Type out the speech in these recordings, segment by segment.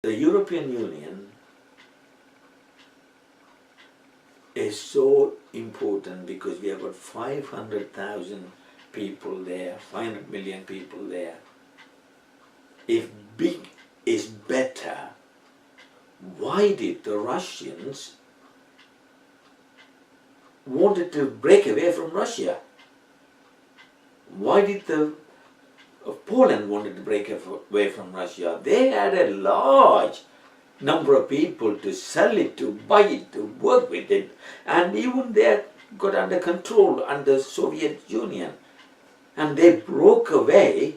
The European Union is so important because we have got 500,000 people there, 500 million people there. If big is better, why did the Russians wanted to break away from Russia? Why did the Poland wanted to break away from Russia? They had a large number of people to sell it, to buy it, to work with it, and even they got under control under Soviet Union, and they broke away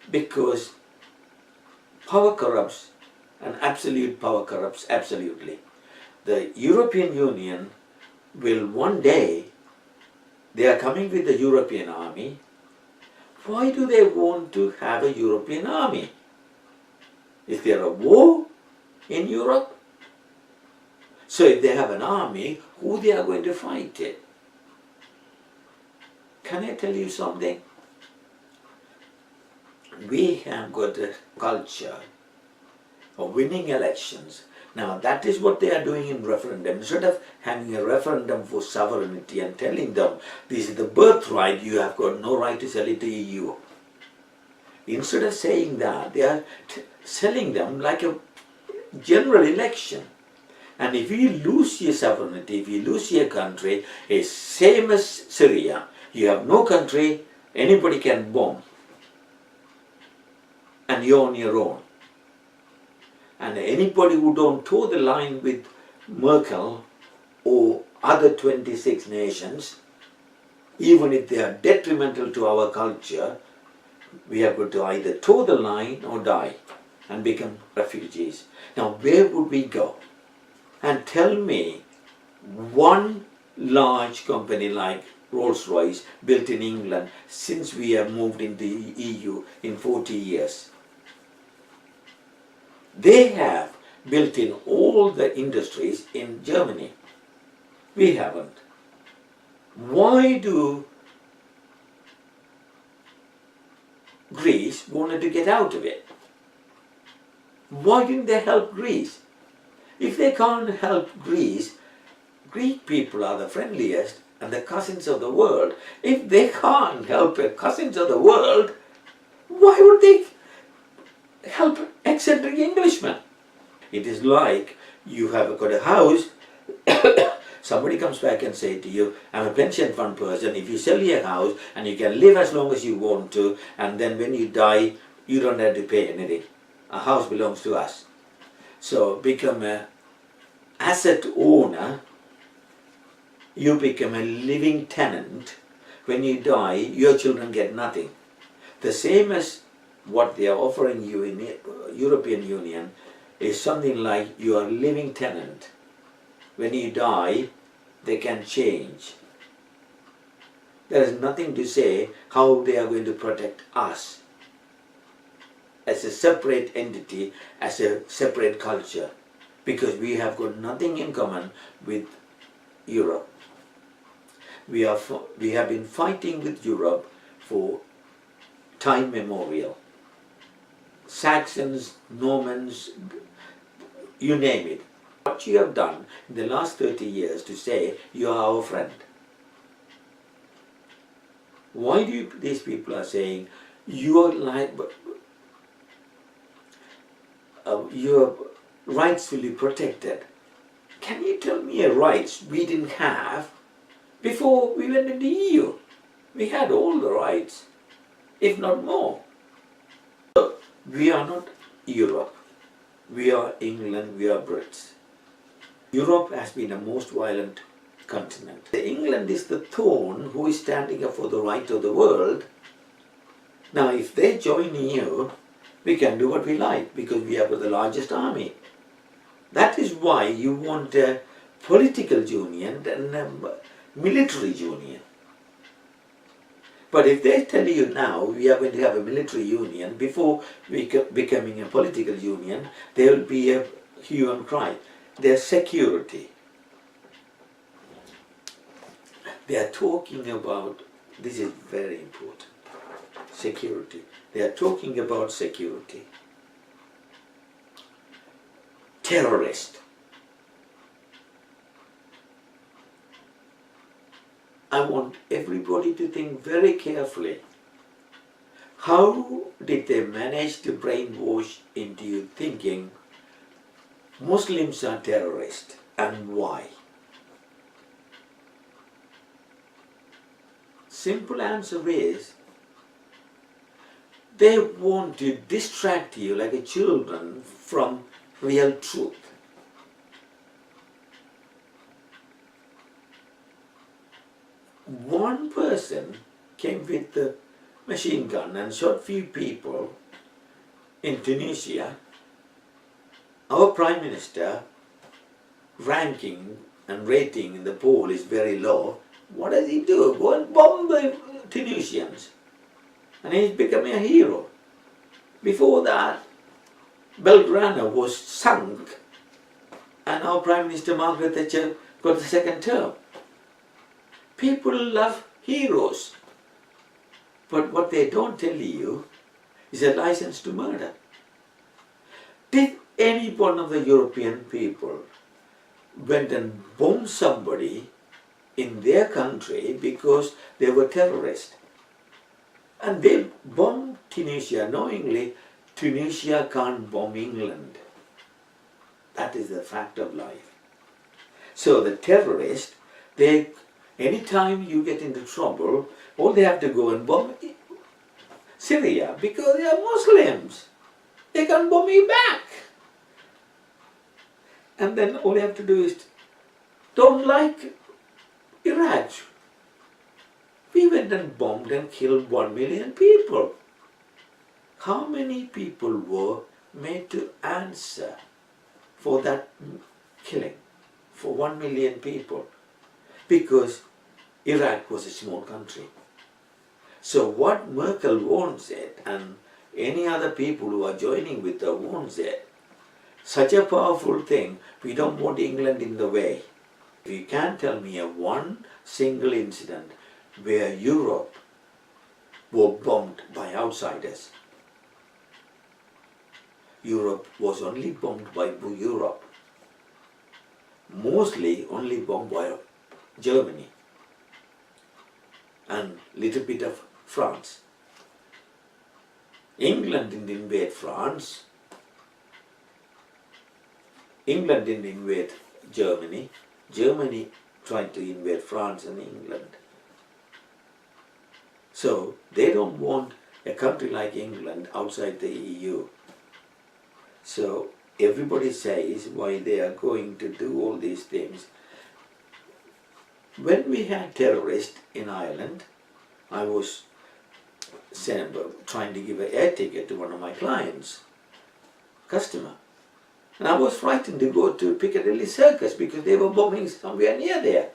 because power corrupts, and absolute power corrupts absolutely. The European Union will one day, they are coming with the European army. Why do they want to have a European army? Is there a war in Europe? So if they have an army, who they are going to fight it? Can I tell you something? We have got a culture of winning elections. Now that is what they are doing in referendum. Instead of having a referendum for sovereignty and telling them this is the birthright, you have got no right to sell it to EU. Instead of saying that, they are selling them like a general election. And if you lose your sovereignty, if you lose your country, it's same as Syria. You have no country, anybody can bomb. And you're on your own. And anybody who don't toe the line with Merkel or other 26 nations, even if they are detrimental to our culture, we have got to either toe the line or die and become refugees. Now where would we go? And tell me one large company like Rolls-Royce built in England since we have moved into the EU in 40 years. They have built in all the industries in Germany. We haven't. Why do Greece wanted to get out of it? Why didn't they help Greece? If they can't help Greece, Greek people are the friendliest and the cousins of the world. If they can't help the cousins of the world, why would they help eccentric Englishmen? It is like you have got a house, somebody comes back and say to you, I'm a pension fund person, if you sell your house and you can live as long as you want to, and then when you die, you don't have to pay anything. A house belongs to us. So become an asset owner, you become a living tenant. When you die, your children get nothing. The same as what they are offering you in the European Union is something like you are a living tenant. When you die, they can change. There is nothing to say how they are going to protect us as a separate entity, as a separate culture, because we have got nothing in common with Europe. We have been fighting with Europe for time memorial. Saxons, Normans, you name it. What you have done in the last 30 years to say you are our friend. Why do these people are saying you are like your rights will be protected? Can you tell me a rights we didn't have before we went into EU? We had all the rights, if not more. So, we are not Europe. We are England, we are Brits. Europe has been the most violent continent. England is the thorn who is standing up for the right of the world. Now if they join EU, we can do what we like because we have the largest army. That is why you want a political union and a military union. But if they tell you now we are going to have a military union before becoming a political union, there will be a hue and cry. Their security. They are talking about, this is very important, security. They are talking about security. terrorist. I want everybody to think very carefully. How did they manage to brainwash into you thinking Muslims are terrorists, and why? Simple answer is they want to distract you like a children from real truth. One person came with the machine gun and shot few people in Tunisia. Our Prime Minister ranking and rating in the poll is very low. What does he do? Go and bomb the Tunisians. And he's becoming a hero. Before that, Belgrano was sunk and our Prime Minister Margaret Thatcher got the second term. People love heroes. But what they don't tell you is a license to murder. Did any one of the European people went and bombed somebody in their country because they were terrorists? And they bombed Tunisia knowingly. Tunisia can't bomb England. That is the fact of life. So the terrorists, anytime you get into trouble, all they have to go and bomb Syria because they are Muslims. They can't bomb you back. And then all you have to do is, don't like Iraq. We went and bombed and killed 1 million people. How many people were made to answer for that killing? For 1 million people. Because Iraq was a small country. So what Merkel wants it, and any other people who are joining with her wants it, such a powerful thing, we don't want England in the way. If you can't tell me of one single incident where Europe were bombed by outsiders. Europe was only bombed by Europe. Mostly only bombed by Germany and little bit of France. England didn't invade France. England didn't invade Germany. Germany tried to invade France and England. So they don't want a country like England outside the EU. So everybody says why they are going to do all these things. When we had terrorists in Ireland, I was trying to give an air ticket to one of my clients, customer. And I was frightened to go to Piccadilly Circus because they were bombing somewhere near there.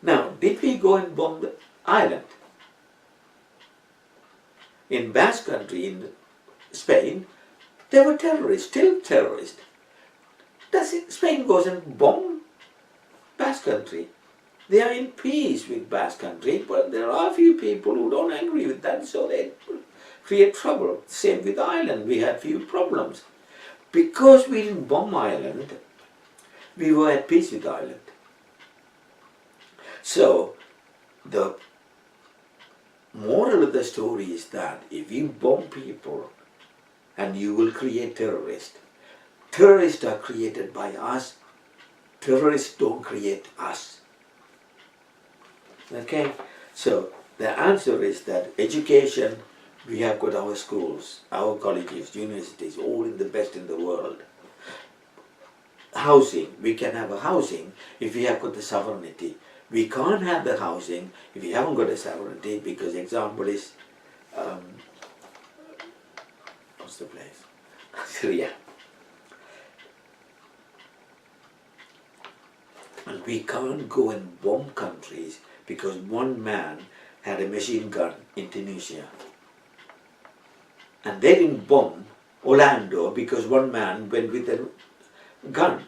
Now, did we go and bomb the Ireland? In Basque Country, in Spain, there were terrorists, still terrorists. Spain goes and bomb Basque Country? They are in peace with Basque Country, but there are a few people who don't agree with that, so they create trouble. Same with Ireland, we had few problems. Because we didn't bomb Ireland, we were at peace with Ireland. So, the moral of the story is that if you bomb people, and you will create terrorists. Terrorists are created by us. Terrorists don't create us. Okay? So, the answer is that education, we have got our schools, our colleges, universities, all in the best in the world. Housing, we can have a housing if we have got the sovereignty. We can't have the housing if we haven't got a sovereignty, because example is, what's the place? Syria. And we can't go and bomb countries because one man had a machine gun in Tunisia. And they didn't bomb Orlando because one man went with a gun.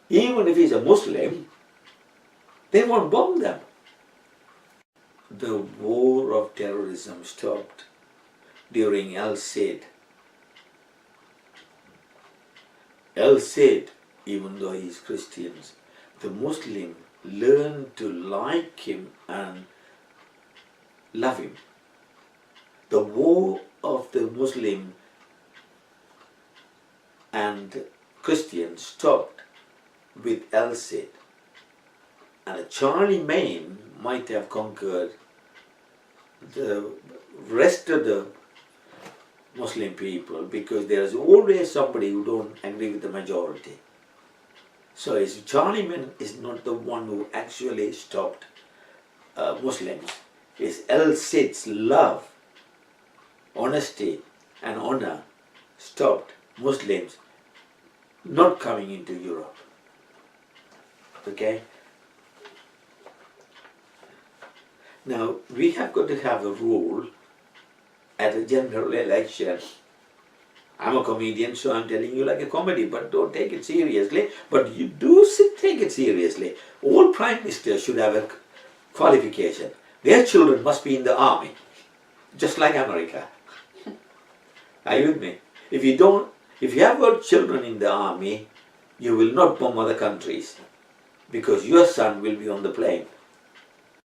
Even if he's a Muslim, they won't bomb them. The war of terrorism stopped during Al-Said. El Cid, even though he is Christians, the Muslim learn to like him and love him. The war of the Muslim and Christians stopped with El Cid, and Charlie Main might have conquered the rest of the Muslim people, because there is always somebody who don't agree with the majority. So Charlie Main is not the one who actually stopped Muslims. It's El Cid's love, honesty and honor stopped Muslims not coming into Europe. Okay? Now, we have got to have a rule at a general election. I'm a comedian, so I'm telling you like a comedy, but don't take it seriously. But you do take it seriously. All prime ministers should have a qualification. Their children must be in the army, just like America. Are you with me? If you have got children in the army, you will not bomb other countries, because your son will be on the plane